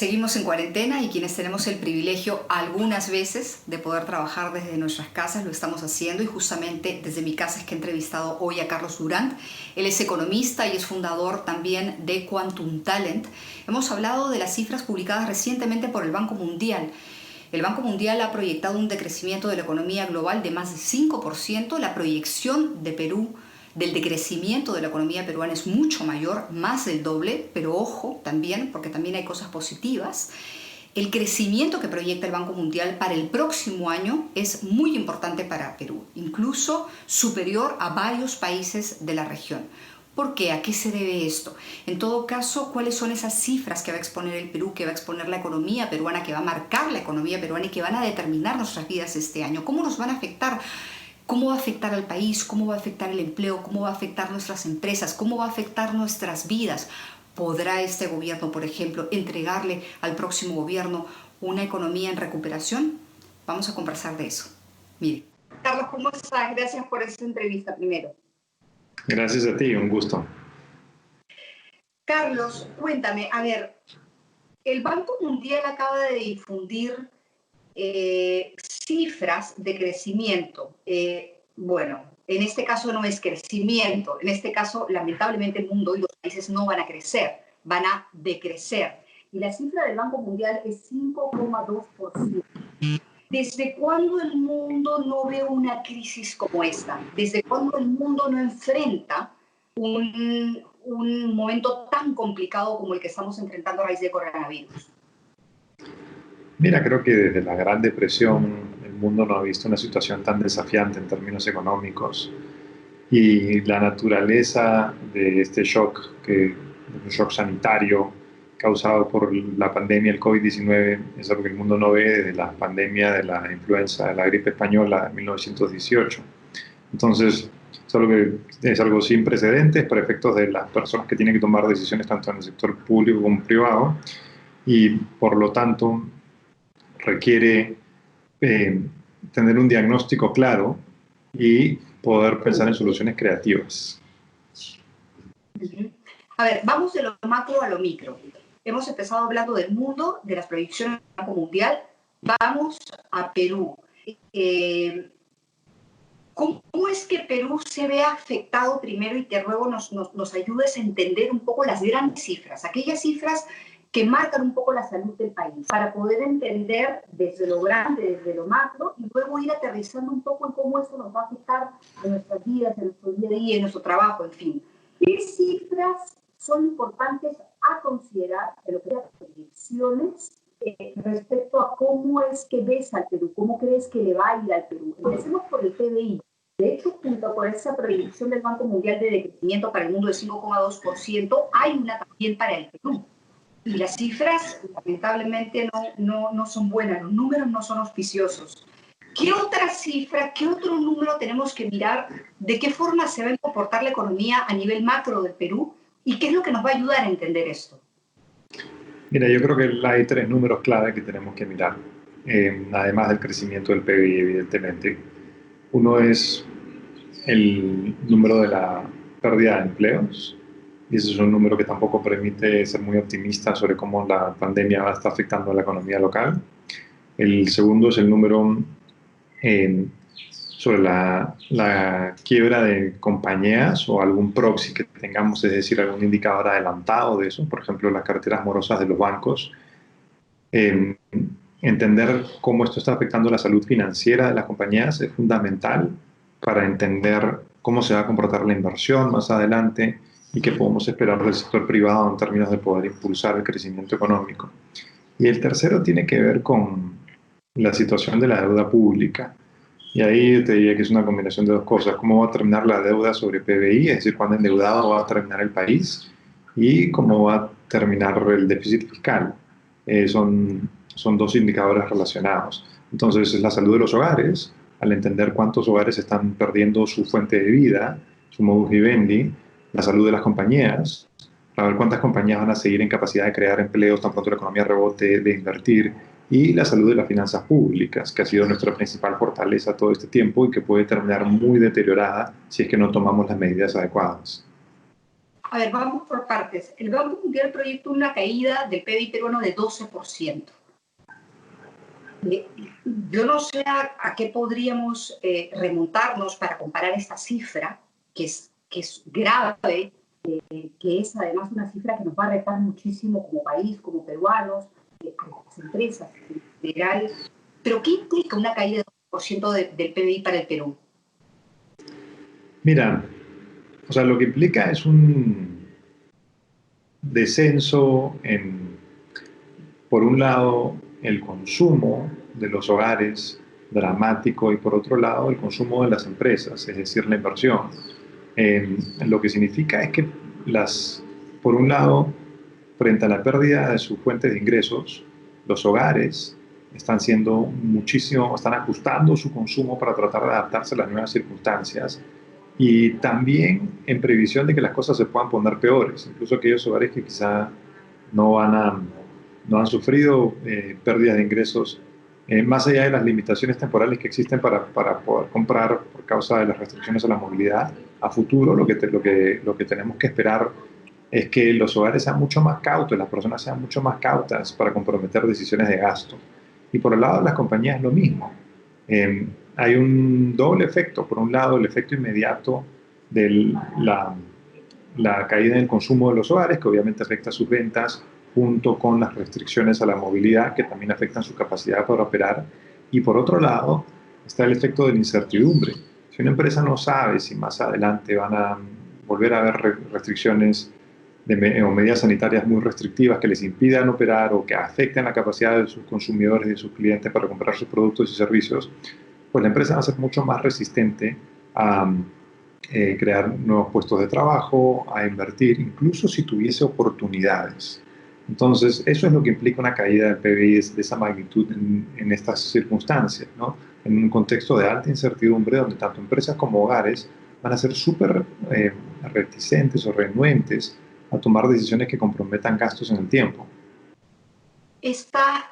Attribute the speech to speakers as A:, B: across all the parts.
A: Seguimos en cuarentena y quienes tenemos el privilegio algunas veces de poder trabajar desde nuestras casas lo estamos haciendo, y justamente desde mi casa es que he entrevistado hoy a Carlos Durant. Él es economista y es fundador también de Quantum Talent. Hemos hablado de las cifras publicadas recientemente por el Banco Mundial. El Banco Mundial ha proyectado un decrecimiento de la economía global de más de 5%. La proyección de Perú del decrecimiento de la economía peruana es mucho mayor, más del doble, pero ojo también, porque también hay cosas positivas. El crecimiento que proyecta el Banco Mundial para el próximo año es muy importante para Perú, incluso superior a varios países de la región. ¿Por qué? ¿A qué se debe esto? En todo caso, ¿cuáles son esas cifras que va a exponer el Perú, que va a exponer la economía peruana, que va a marcar la economía peruana y que van a determinar nuestras vidas este año? ¿Cómo nos van a afectar? ¿Cómo va a afectar al país? ¿Cómo va a afectar el empleo? ¿Cómo va a afectar nuestras empresas? ¿Cómo va a afectar nuestras vidas? ¿Podrá este gobierno, por ejemplo, entregarle al próximo gobierno una economía en recuperación? Vamos a conversar de eso. Mire. Carlos, ¿cómo estás? Gracias por esta entrevista primero.
B: Gracias a ti, un gusto.
A: Carlos, cuéntame, a ver, el Banco Mundial acaba de difundir cifras de crecimiento. Bueno, en este caso no es crecimiento, en este caso lamentablemente el mundo y los países no van a crecer, van a decrecer. Y la cifra del Banco Mundial es 5,2%. ¿Desde cuándo el mundo no ve una crisis como esta? ¿Desde cuándo el mundo no enfrenta un momento tan complicado como el que estamos enfrentando a raíz de coronavirus?
B: Mira, creo que desde la Gran Depresión el mundo no ha visto una situación tan desafiante en términos económicos, y la naturaleza de este shock, un shock sanitario causado por la pandemia del COVID-19, es algo que el mundo no ve desde la pandemia de la influenza, de la gripe española de 1918. Entonces, es algo sin precedentes para efectos de las personas que tienen que tomar decisiones tanto en el sector público como privado, y por lo tanto requiere tener un diagnóstico claro y poder pensar en soluciones creativas.
A: A ver, vamos de lo macro a lo micro. Hemos empezado hablando del mundo, de las proyecciones del Banco Mundial. Vamos a Perú. ¿Cómo es que Perú se ve afectado primero? Y te ruego nos ayudes a entender un poco las grandes cifras, aquellas cifras que marcan un poco la salud del país, para poder entender desde lo grande, desde lo macro, y luego ir aterrizando un poco en cómo esto nos va a afectar en nuestras vidas, en nuestro día a día, en nuestro trabajo, en fin. ¿Qué cifras son importantes a considerar de lo que son las proyecciones respecto a cómo es que ves al Perú? ¿Cómo crees que le va a ir al Perú? Empecemos por el PBI. De hecho, junto con esa proyección del Banco Mundial de decrecimiento para el mundo de 5,2%, hay una también para el Perú. Y las cifras, lamentablemente, no son buenas, los números no son auspiciosos. ¿Qué otra cifra, qué otro número tenemos que mirar? ¿De qué forma se va a comportar la economía a nivel macro del Perú? ¿Y qué es lo que nos va a ayudar a entender esto?
B: Mira, yo creo que hay tres números clave que tenemos que mirar, además del crecimiento del PBI, evidentemente. Uno es el número de la pérdida de empleos, y ese es un número que tampoco permite ser muy optimista sobre cómo la pandemia va a estar afectando a la economía local. El segundo es el número sobre la quiebra de compañías o algún proxy que tengamos, es decir, algún indicador adelantado de eso, por ejemplo, las carteras morosas de los bancos. Entender cómo esto está afectando la salud financiera de las compañías es fundamental para entender cómo se va a comportar la inversión más adelante y qué podemos esperar del sector privado en términos de poder impulsar el crecimiento económico. Y el tercero tiene que ver con la situación de la deuda pública. Y ahí te diría que es una combinación de dos cosas: cómo va a terminar la deuda sobre PBI, es decir, cuándo endeudado va a terminar el país, y cómo va a terminar el déficit fiscal. Son dos indicadores relacionados. Entonces, es la salud de los hogares, al entender cuántos hogares están perdiendo su fuente de vida, su modus vivendi; la salud de las compañías, para ver cuántas compañías van a seguir en capacidad de crear empleos tan pronto la economía rebote, de invertir; y la salud de las finanzas públicas, que ha sido nuestra principal fortaleza todo este tiempo y que puede terminar muy deteriorada si es que no tomamos las medidas adecuadas.
A: A ver, vamos por partes. El Banco Mundial proyecta una caída del PIB peruano de 12%. Yo no sé a qué podríamos remontarnos para comparar esta cifra, que es grave, que es además una cifra que nos va a retar muchísimo como país, como peruanos, a las empresas en general. Pero ¿qué implica una caída de 2% del PBI para el Perú?
B: Mira, o sea, lo que implica es un descenso en, por un lado, el consumo de los hogares dramático y por otro lado, el consumo de las empresas, es decir, la inversión. Lo que significa es que por un lado, frente a la pérdida de sus fuentes de ingresos, los hogares están ajustando su consumo para tratar de adaptarse a las nuevas circunstancias y también en previsión de que las cosas se puedan poner peores, incluso aquellos hogares que quizá no, van a, no han sufrido pérdidas de ingresos, más allá de las limitaciones temporales que existen para poder comprar por causa de las restricciones a la movilidad. A futuro lo que tenemos que esperar es que los hogares sean mucho más cautos, las personas sean mucho más cautas para comprometer decisiones de gasto. Y por el lado de las compañías lo mismo. Hay un doble efecto. Por un lado, el efecto inmediato de la caída en el consumo de los hogares, que obviamente afecta sus ventas, junto con las restricciones a la movilidad, que también afectan su capacidad para operar. Y por otro lado, está el efecto de la incertidumbre. Si una empresa no sabe si más adelante van a volver a haber restricciones o medidas sanitarias muy restrictivas que les impidan operar o que afecten la capacidad de sus consumidores y de sus clientes para comprar sus productos y servicios, pues la empresa va a ser mucho más resistente a crear nuevos puestos de trabajo, a invertir, incluso si tuviese oportunidades. Entonces, eso es lo que implica una caída del PBI de esa magnitud en estas circunstancias, ¿no? En un contexto de alta incertidumbre donde tanto empresas como hogares van a ser súper reticentes o renuentes a tomar decisiones que comprometan gastos en el tiempo.
A: Esta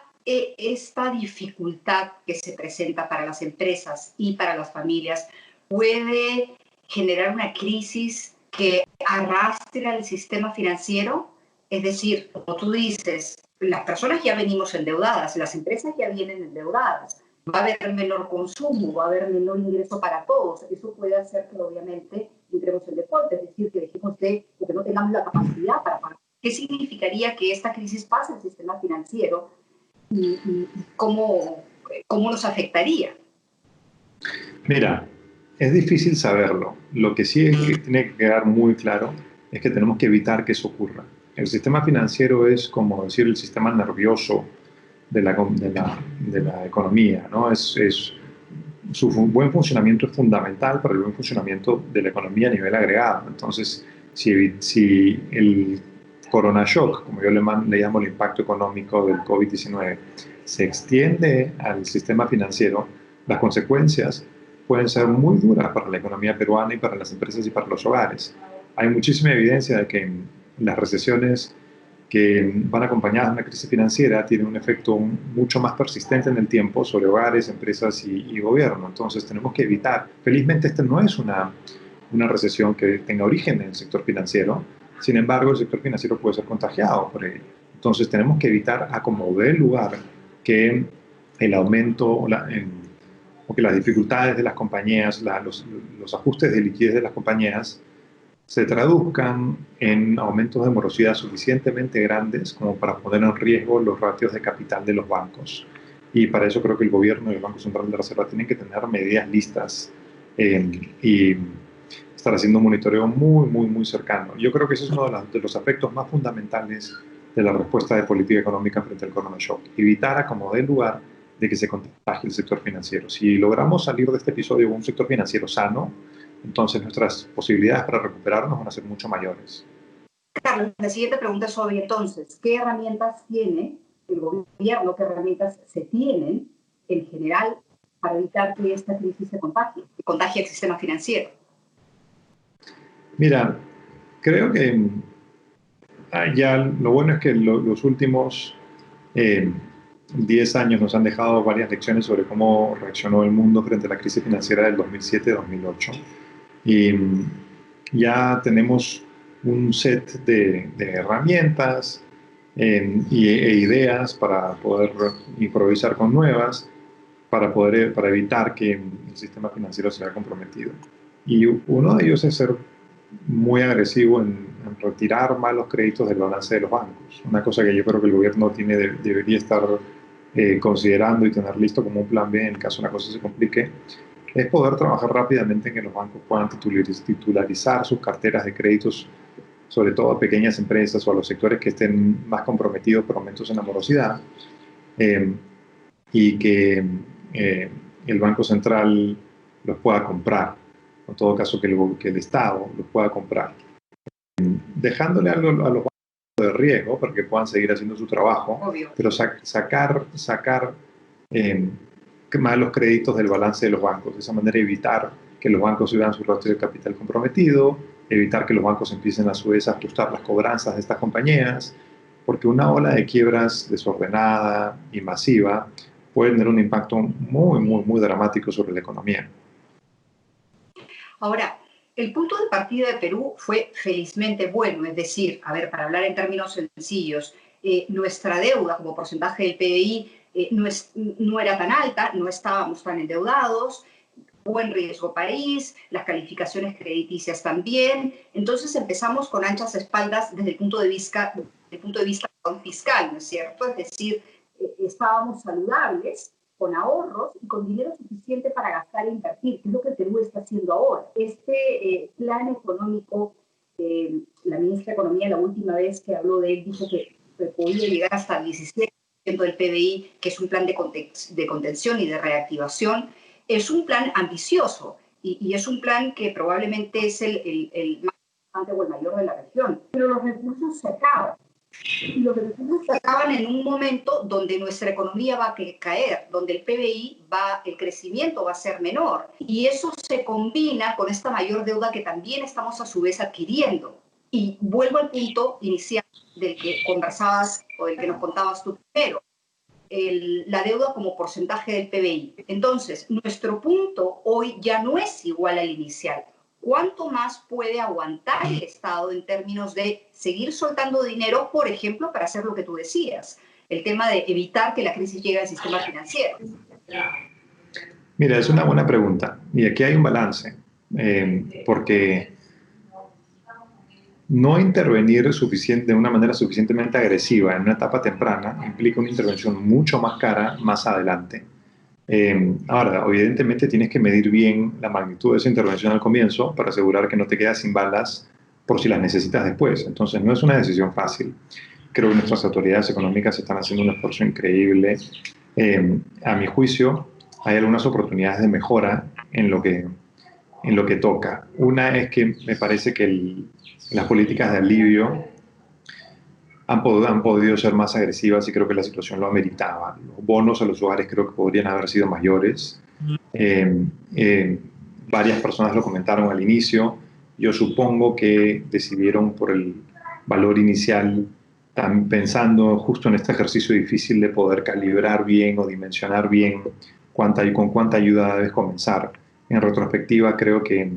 A: dificultad que se presenta para las empresas y para las familias puede generar una crisis que arrastre al sistema financiero. Es decir, como tú dices, las personas ya venimos endeudadas, las empresas ya vienen endeudadas, va a haber menor consumo, va a haber menor ingreso para todos. Eso puede hacer que obviamente entremos en default, es decir, que dejemos de, o que no tengamos la capacidad para pagar. ¿Qué significaría que esta crisis pase al sistema financiero y cómo nos afectaría?
B: Mira, es difícil saberlo. Lo que sí tiene que quedar muy claro es que tenemos que evitar que eso ocurra. El sistema financiero es como decir el sistema nervioso de la economía, ¿no? Su buen funcionamiento es fundamental para el buen funcionamiento de la economía a nivel agregado. Entonces, si el corona shock, como yo le llamo el impacto económico del COVID-19, se extiende al sistema financiero, las consecuencias pueden ser muy duras para la economía peruana y para las empresas y para los hogares. Hay muchísima evidencia de que las recesiones que van acompañadas de una crisis financiera tienen un efecto mucho más persistente en el tiempo sobre hogares, empresas y gobierno. Entonces tenemos que evitar, felizmente esta no es una recesión que tenga origen en el sector financiero, sin embargo el sector financiero puede ser contagiado por ello. Entonces tenemos que evitar a como dé lugar que el aumento o que las dificultades de las compañías, los ajustes de liquidez de las compañías se traduzcan en aumentos de morosidad suficientemente grandes como para poner en riesgo los ratios de capital de los bancos. Y para eso creo que el gobierno y el Banco Central de la Reserva tienen que tener medidas listas y estar haciendo un monitoreo muy cercano. Yo creo que ese es uno de los aspectos más fundamentales de la respuesta de política económica frente al corona shock. Evitar a como dé lugar de que se contagie el sector financiero. Si logramos salir de este episodio con un sector financiero sano, entonces nuestras posibilidades para recuperarnos van a ser mucho mayores.
A: Carlos, la siguiente pregunta es obvia entonces. ¿Qué herramientas tiene el gobierno, qué herramientas se tienen en general para evitar que esta crisis se contagie el sistema financiero?
B: Mira, creo que ya lo bueno es que los últimos 10 años nos han dejado varias lecciones sobre cómo reaccionó el mundo frente a la crisis financiera del 2007-2008. Y ya tenemos un set de herramientas e ideas para poder improvisar con nuevas, para evitar que el sistema financiero sea comprometido. Y uno de ellos es ser muy agresivo en retirar malos créditos del balance de los bancos. Una cosa que yo creo que el gobierno debería estar considerando y tener listo como un plan B en caso una cosa se complique, es poder trabajar rápidamente en que los bancos puedan titularizar sus carteras de créditos, sobre todo a pequeñas empresas o a los sectores que estén más comprometidos por aumentos en la morosidad, eh, y que el Banco Central los pueda comprar, en todo caso que el Estado los pueda comprar, dejándole algo a los bancos de riesgo para que puedan seguir haciendo su trabajo.
A: Obvio.
B: Pero sacar eh, malos créditos del balance de los bancos, de esa manera evitar que los bancos suban su ratio de capital comprometido, evitar que los bancos empiecen a su vez a ajustar las cobranzas de estas compañías, porque una ola de quiebras desordenada y masiva puede tener un impacto muy, muy, muy dramático sobre la economía.
A: Ahora, el punto de partida de Perú fue felizmente bueno, es decir, a ver, para hablar en términos sencillos, nuestra deuda como porcentaje del PBI no era tan alta, no estábamos tan endeudados, buen riesgo país, las calificaciones crediticias también. Entonces empezamos con anchas espaldas desde el punto de vista fiscal, ¿no es cierto? Es decir, estábamos saludables, con ahorros y con dinero suficiente para gastar e invertir, que es lo que el Perú está haciendo ahora. Este plan económico, la ministra de Economía la última vez que habló de él dijo que podía llegar hasta el 17% del PBI, que es un plan de contención y de reactivación. Es un plan ambicioso y es un plan que probablemente es el más importante o el mayor de la región, pero los recursos se acaban. Y los recursos se acaban en un momento donde nuestra economía va a caer, donde el PBI el crecimiento va a ser menor. Y eso se combina con esta mayor deuda que también estamos a su vez adquiriendo. Y vuelvo al punto inicial del que conversabas o del que nos contabas tú primero. La deuda como porcentaje del PBI. Entonces, nuestro punto hoy ya no es igual al inicial. ¿Cuánto más puede aguantar el Estado en términos de seguir soltando dinero, por ejemplo, para hacer lo que tú decías? El tema de evitar que la crisis llegue al sistema financiero.
B: Mira, es una buena pregunta. Y aquí hay un balance, porque no intervenir de una manera suficientemente agresiva en una etapa temprana implica una intervención mucho más cara más adelante. Ahora, evidentemente tienes que medir bien la magnitud de esa intervención al comienzo para asegurar que no te quedas sin balas por si las necesitas después. Entonces, no es una decisión fácil. Creo que nuestras autoridades económicas están haciendo un esfuerzo increíble. A mi juicio, hay algunas oportunidades de mejora en lo que toca. Una es que me parece que las políticas de alivio han podido ser más agresivas y creo que la situación lo ameritaba. Los bonos a los hogares creo que podrían haber sido mayores. Varias personas lo comentaron al inicio. Yo supongo que decidieron por el valor inicial, pensando justo en este ejercicio difícil de poder calibrar bien o dimensionar bien con cuánta ayuda debes comenzar. En retrospectiva, creo que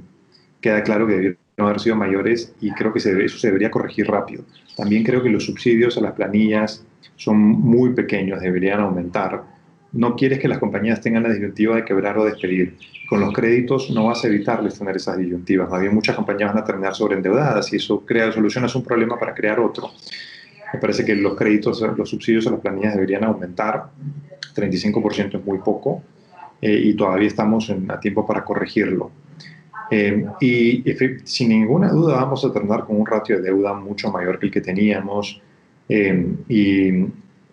B: queda claro que debieron haber sido mayores y creo que eso se debería corregir rápido. También creo que los subsidios a las planillas son muy pequeños, deberían aumentar. No quieres que las compañías tengan la disyuntiva de quebrar o despedir. Con los créditos no vas a evitarles tener esas disyuntivas. Más bien muchas compañías van a terminar sobreendeudadas y eso soluciona un problema para crear otro. Me parece que los subsidios a las planillas deberían aumentar. 35% es muy poco y todavía estamos a tiempo para corregirlo. Y sin ninguna duda vamos a terminar con un ratio de deuda mucho mayor que el que teníamos, y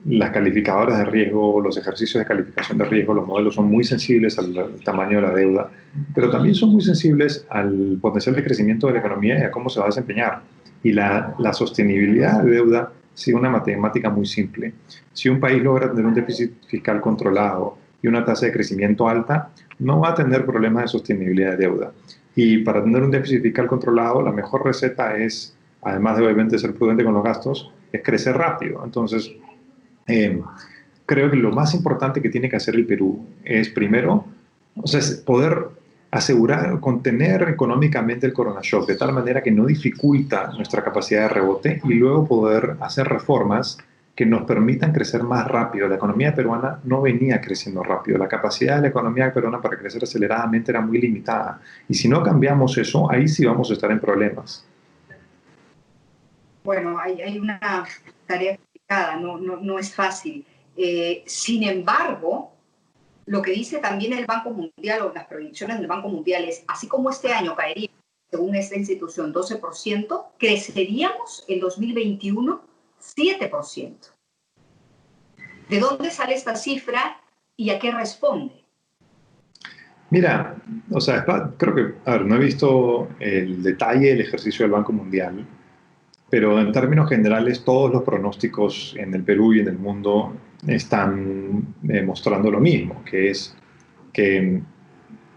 B: las calificadoras de riesgo, los ejercicios de calificación de riesgo, los modelos son muy sensibles al tamaño de la deuda, pero también son muy sensibles al potencial de crecimiento de la economía y a cómo se va a desempeñar. Y la sostenibilidad de deuda sigue una matemática muy simple. Si un país logra tener un déficit fiscal controlado y una tasa de crecimiento alta, no va a tener problemas de sostenibilidad de deuda. Y para tener un déficit fiscal controlado, la mejor receta es, además de obviamente ser prudente con los gastos, es crecer rápido. Entonces, creo que lo más importante que tiene que hacer el Perú es primero, o sea, es poder asegurar, contener económicamente el corona shock de tal manera que no dificulta nuestra capacidad de rebote y luego poder hacer reformas que nos permitan crecer más rápido. La economía peruana no venía creciendo rápido. La capacidad de la economía peruana para crecer aceleradamente era muy limitada. Y si no cambiamos eso, ahí sí vamos a estar en problemas.
A: Bueno, hay una tarea complicada, no es fácil. Sin embargo, lo que dice también el Banco Mundial o las proyecciones del Banco Mundial es, así como este año caería, según esta institución, 12%, creceríamos en 2021 7%. ¿De dónde sale esta cifra y a qué responde?
B: Mira, o sea, creo que, a ver, no he visto el detalle del ejercicio del Banco Mundial, pero en términos generales todos los pronósticos en el Perú y en el mundo están mostrando lo mismo, que es que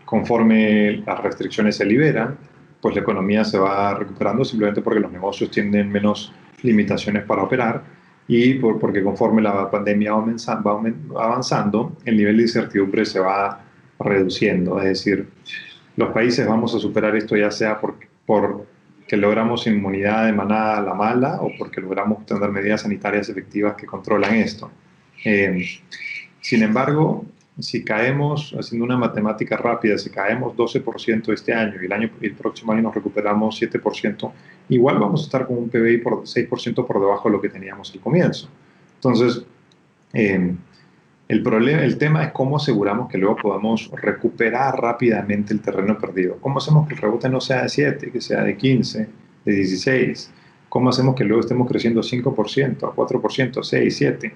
B: conforme las restricciones se liberan, pues la economía se va recuperando simplemente porque los negocios tienen menos limitaciones para operar y porque conforme la pandemia va avanzando, el nivel de incertidumbre se va reduciendo. Es decir, los países vamos a superar esto ya sea porque logramos inmunidad de manada a la mala o porque logramos tener medidas sanitarias efectivas que controlan esto. Eh, Sin embargo, si caemos, haciendo una matemática rápida, si caemos 12% este año y el próximo año nos recuperamos 7%, igual vamos a estar con un PBI por 6% por debajo de lo que teníamos al comienzo. Entonces, eh, el tema es cómo aseguramos que luego podamos recuperar rápidamente el terreno perdido. ¿Cómo hacemos que el rebote no sea de 7, que sea de 15, de 16? ¿Cómo hacemos que luego estemos creciendo 5%, a 4%, 6, 7?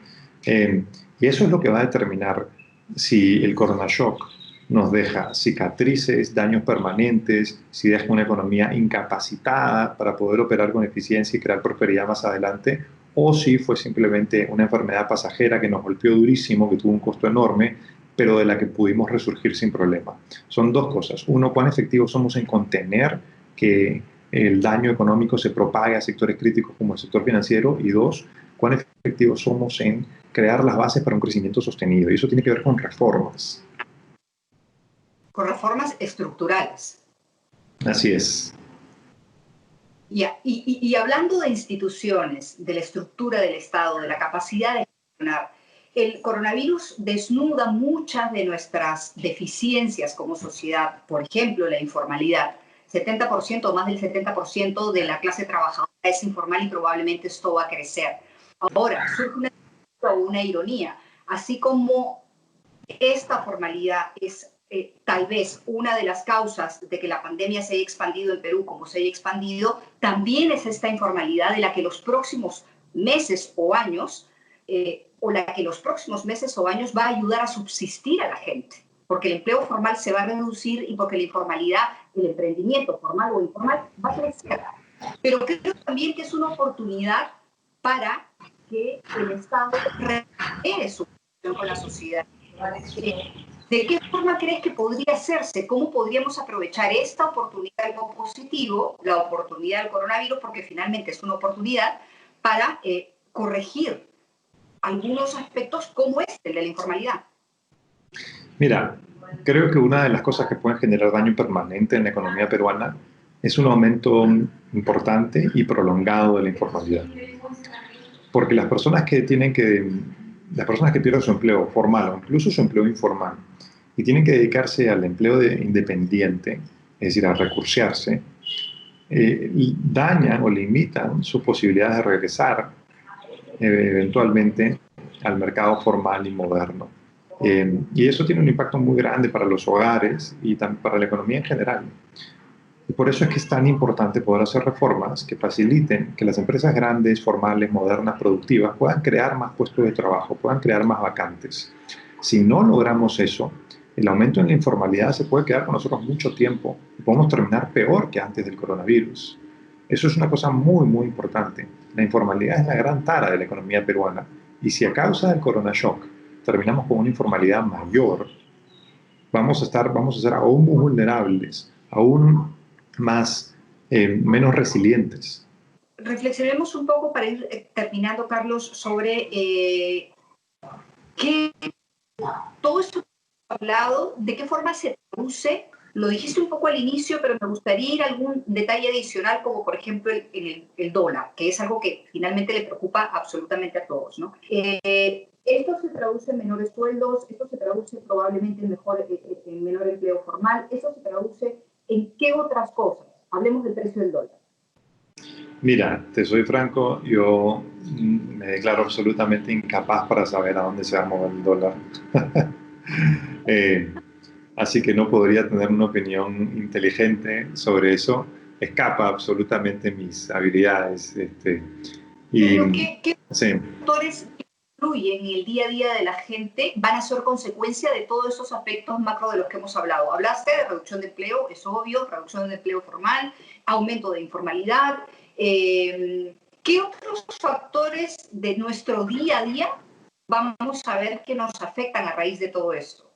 B: Y eso es lo que va a determinar si el corona shock nos deja cicatrices, daños permanentes, si deja una economía incapacitada para poder operar con eficiencia y crear prosperidad más adelante, o si fue simplemente una enfermedad pasajera que nos golpeó durísimo, que tuvo un costo enorme, pero de la que pudimos resurgir sin problema. Son dos cosas. Uno, cuán efectivos somos en contener que el daño económico se propague a sectores críticos como el sector financiero, y dos, cuán efectivos somos en crear las bases para un crecimiento sostenido. Y eso tiene que ver con reformas.
A: Con reformas estructurales.
B: Así es.
A: Y hablando de instituciones, de la estructura del Estado, de la capacidad de gestionar, el coronavirus desnuda muchas de nuestras deficiencias como sociedad. Por ejemplo, la informalidad. 70% o más del 70% de la clase trabajadora es informal y probablemente esto va a crecer. Ahora, surge una ironía. Así como esta formalidad es tal vez una de las causas de que la pandemia se haya expandido en Perú como se haya expandido, también es esta informalidad de la que los próximos meses o años, va a ayudar a subsistir a la gente, porque el empleo formal se va a reducir y porque la informalidad, el emprendimiento formal o informal, va a crecer. Pero creo también que es una oportunidad para que el Estado recupere su relación con la sociedad. ¿De qué forma crees que podría hacerse? ¿Cómo podríamos aprovechar esta oportunidad, algo positivo, la oportunidad del coronavirus, porque finalmente es una oportunidad para corregir algunos aspectos como el de la informalidad?
B: Mira, creo que una de las cosas que pueden generar daño permanente en la economía peruana es un aumento importante y prolongado de la informalidad. Porque las personas que pierden su empleo formal o incluso su empleo informal y tienen que dedicarse al empleo independiente, es decir, a recursearse, dañan o limitan sus posibilidades de regresar eventualmente al mercado formal y moderno. Y eso tiene un impacto muy grande para los hogares y también para la economía en general. Y por eso es que es tan importante poder hacer reformas que faciliten que las empresas grandes, formales, modernas, productivas puedan crear más puestos de trabajo, puedan crear más vacantes. Si no logramos eso, el aumento en la informalidad se puede quedar con nosotros mucho tiempo y podemos terminar peor que antes del coronavirus. Eso es una cosa muy, muy importante. La informalidad es la gran tara de la economía peruana y si a causa del corona shock terminamos con una informalidad mayor, vamos a ser aún muy vulnerables, aún menos resilientes.
A: Reflexionemos un poco para ir terminando, Carlos, sobre qué todo esto que hemos hablado, de qué forma se traduce Lo dijiste un poco al inicio, pero me gustaría ir a algún detalle adicional, como por ejemplo el dólar, que es algo que finalmente le preocupa absolutamente a todos, ¿no? Esto se traduce en menores sueldos, esto se traduce probablemente en menor empleo formal, esto se traduce en qué otras cosas. Hablemos del precio del dólar.
B: Mira, te soy franco, yo me declaro absolutamente incapaz para saber a dónde se va a mover el dólar. Eh, Así que no podría tener una opinión inteligente sobre eso. Escapa absolutamente mis habilidades. Y,
A: Pero ¿qué
B: sí.
A: factores influyen en el día a día de la gente van a ser consecuencia de todos esos aspectos macro de los que hemos hablado? Hablaste de reducción de empleo, es obvio, reducción de empleo formal, aumento de informalidad. ¿Qué otros factores de nuestro día a día vamos a ver que nos afectan a raíz de todo esto?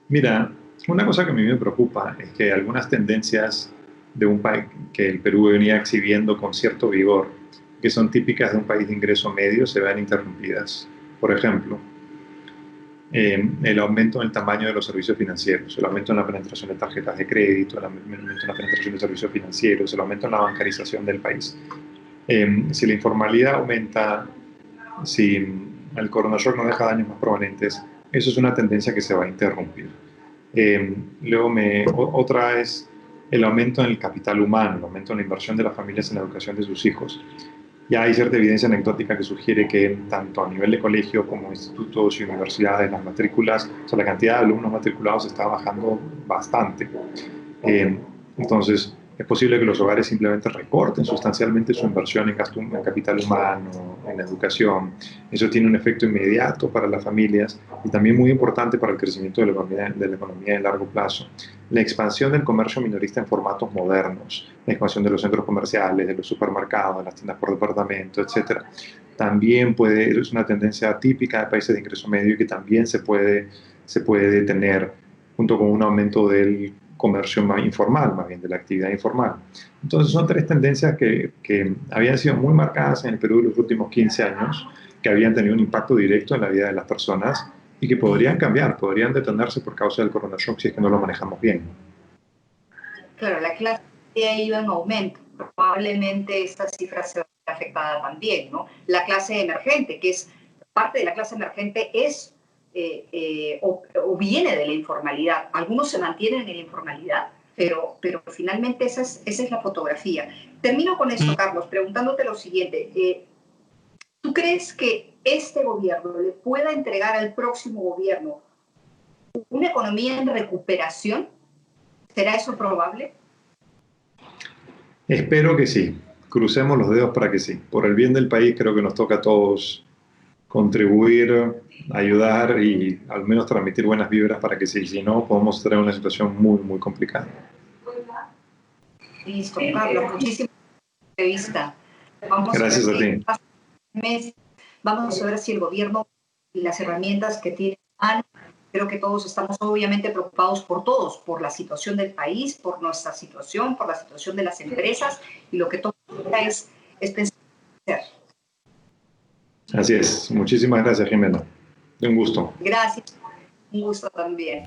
B: Mira, una cosa que a mí me preocupa es que algunas tendencias de un país que el Perú venía exhibiendo con cierto vigor, que son típicas de un país de ingreso medio, se vean interrumpidas. Por ejemplo, el aumento en el tamaño de los servicios financieros, el aumento en la penetración de tarjetas de crédito, el aumento en la penetración de servicios financieros, el aumento en la bancarización del país. Si la informalidad aumenta, si el corona shock no deja daños más permanentes, eso es una tendencia que se va a interrumpir. Otra es el aumento en el capital humano, el aumento en la inversión de las familias en la educación de sus hijos. Ya hay cierta evidencia anecdótica que sugiere que tanto a nivel de colegio como institutos y universidades, las matrículas, o sea, la cantidad de alumnos matriculados está bajando bastante. Entonces, es posible que los hogares simplemente recorten sustancialmente su inversión en gasto, en capital humano, en educación. Eso tiene un efecto inmediato para las familias y también muy importante para el crecimiento de la economía de largo plazo. La expansión del comercio minorista en formatos modernos, la expansión de los centros comerciales, de los supermercados, de las tiendas por departamento, etcétera, también es una tendencia típica de países de ingreso medio y que también se puede detener junto con un aumento del comercio más informal, más bien de la actividad informal. Entonces son tres tendencias que habían sido muy marcadas en el Perú en los últimos 15 años, que habían tenido un impacto directo en la vida de las personas y que podrían cambiar, podrían detenerse por causa del corona shock si es que no lo manejamos bien.
A: Claro, la clase media iba en aumento. Probablemente esta cifra se va a ver afectada también, ¿no? La clase emergente, que es parte de la clase emergente, es o viene de la informalidad. Algunos se mantienen en la informalidad, pero finalmente esa es la fotografía. Termino con esto, Carlos, preguntándote lo siguiente. ¿Tú crees que este gobierno le pueda entregar al próximo gobierno una economía en recuperación? ¿Será eso probable?
B: Espero que sí. Crucemos los dedos para que sí. Por el bien del país creo que nos toca a todos contribuir, ayudar y al menos transmitir buenas vibras para que sí. Si no, podemos tener una situación muy, muy complicada.
A: Listo, Carlos. Muchísimas gracias.
B: Gracias a ti.
A: Vamos a ver si el gobierno y las herramientas que tiene a mano. Creo que todos estamos obviamente preocupados por todos, por la situación del país, por nuestra situación, por la situación de las empresas, y lo que toca es pensar.
B: Así es. Muchísimas gracias, Jimena. Un gusto.
A: Gracias. Un gusto también.